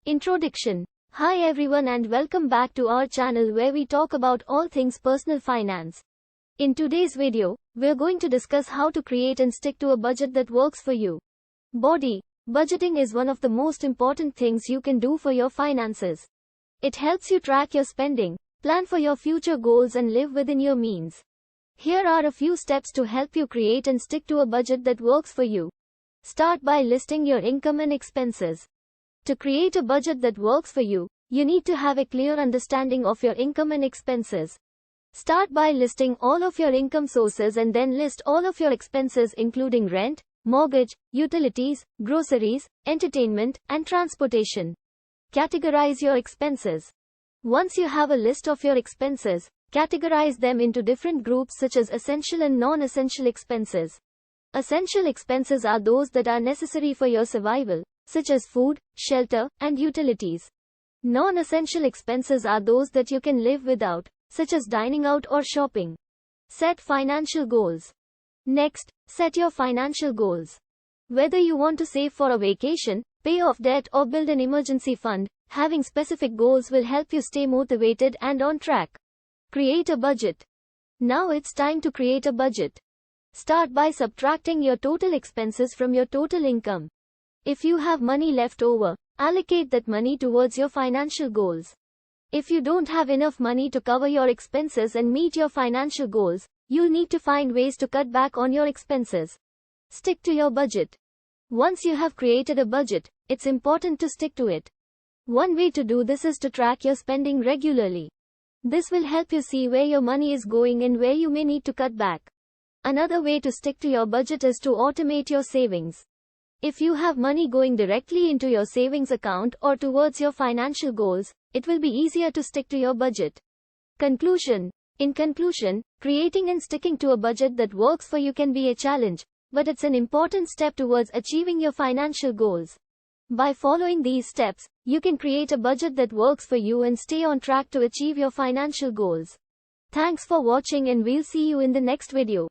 Introduction. Hi everyone and welcome back to our channel where we talk about all things personal finance. In today's video, we're going to discuss how to create and stick to a budget that works for you. Budgeting is one of the most important things you can do for your finances. It helps you track your spending, plan for your future goals and live within your means. Here are a few steps to help you create and stick to a budget that works for you. Start by listing your income and expenses. To create a budget that works for you, you need to have a clear understanding of your income and expenses. Start by listing all of your income sources and then list all of your expenses including rent, mortgage, utilities, groceries, entertainment, and transportation. Categorize your expenses. Once you have a list of your expenses, categorize them into different groups such as essential and non-essential expenses. Essential expenses are those that are necessary for your survival, such as food, shelter, and utilities. Non-essential expenses are those that you can live without, such as dining out or shopping. Set financial goals. Next, set your financial goals. Whether you want to save for a vacation, pay off debt or build an emergency fund, having specific goals will help you stay motivated and on track. Create a budget. Now it's time to create a budget. Start by subtracting your total expenses from your total income. If you have money left over, allocate that money towards your financial goals. If you don't have enough money to cover your expenses and meet your financial goals, you'll need to find ways to cut back on your expenses. Stick to your budget. Once you have created a budget, it's important to stick to it. One way to do this is to track your spending regularly. This will help you see where your money is going and where you may need to cut back. Another way to stick to your budget is to automate your savings. If you have money going directly into your savings account or towards your financial goals, it will be easier to stick to your budget. Conclusion. In conclusion, creating and sticking to a budget that works for you can be a challenge, but it's an important step towards achieving your financial goals. By following these steps, you can create a budget that works for you and stay on track to achieve your financial goals. Thanks for watching and we'll see you in the next video.